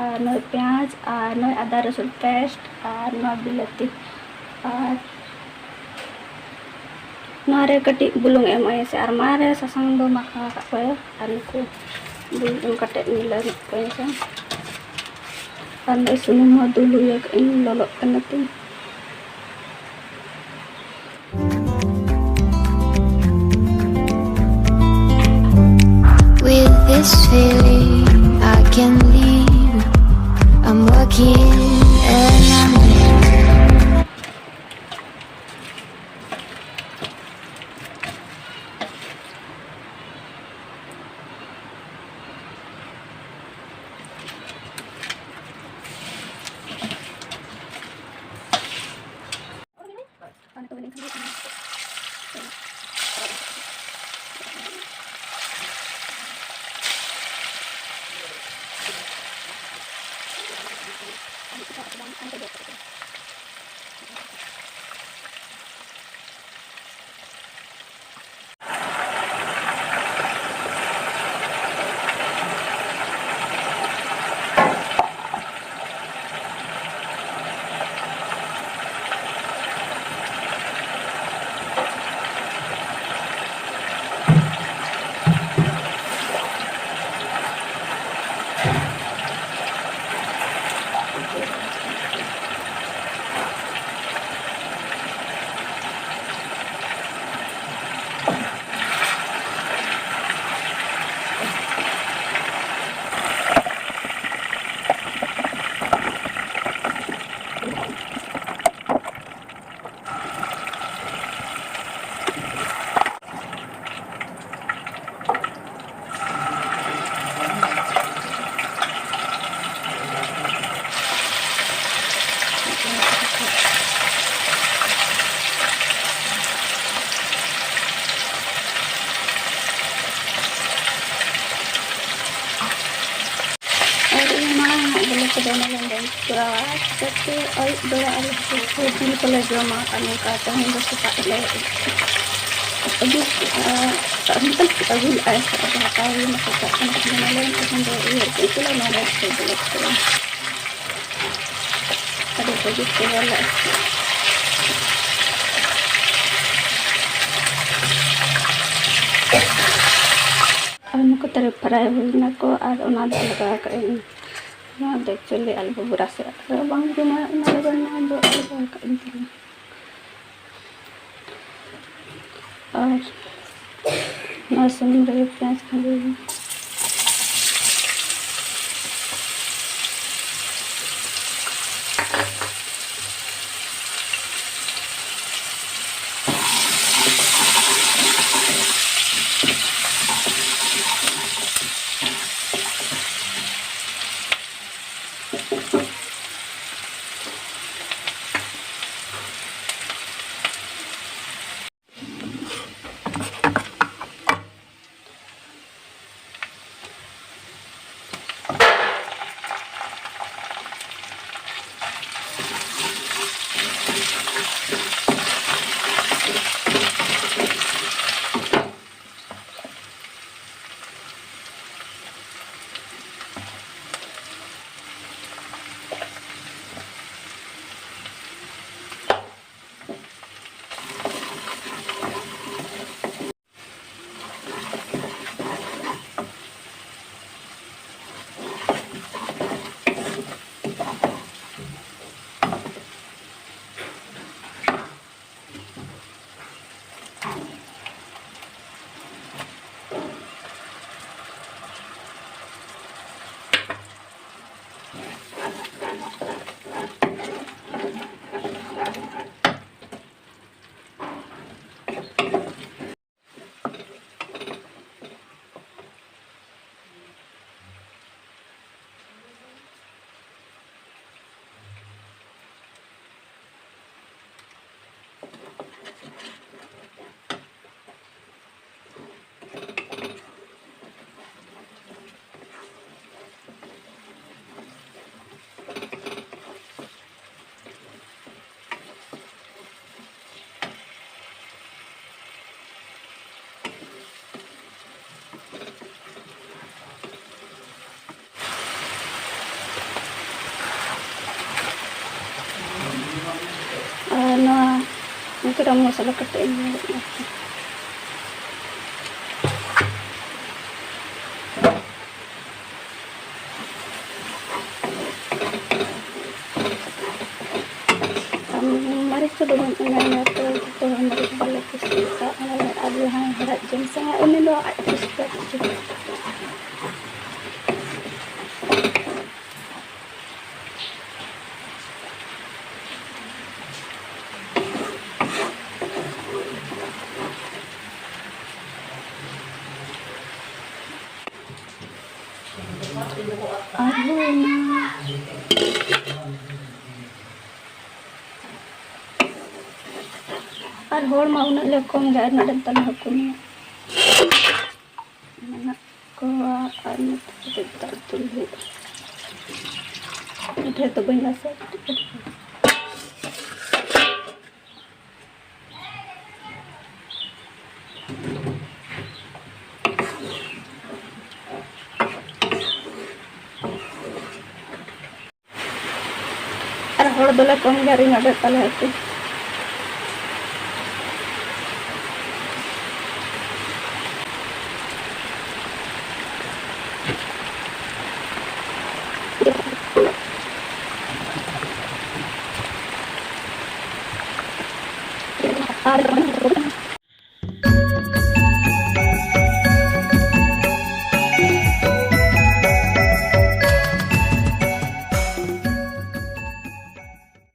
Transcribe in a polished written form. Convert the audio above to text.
नय प्याज और नय आदा रसुन पेस्ट और नय बिलाती और नरे कटी बुलुंग एम से और मारे सासांग दो माखा को और नुकु बुलुंग कटे मिला को से और सुनुम दुलु yak in लolo कनती With this feeling I can leave. I'm working and I'm kedana dan surat tapi ay doa al-hudin pala jama kami kata hingga suka ile aduh entah kita gul ay apa tahu maka anak lain akan doa itu lah marah itu ada begitu wala anu ko terparai nako ar ona alaga kain nah actually alba berasa bang cuma nalagan na do alaga kain tila और लहसुन रहे प्याज खाली kira masalah ketemu. Mari coba menanya tuh mari balik ke kita ada yang harap jam saya ini loh ada seperti ar hor mau nak lekong gak nak dental aku ni nak ko anu dental tulu ada tu banyak set ar hor dole kong gari nak dental aku ada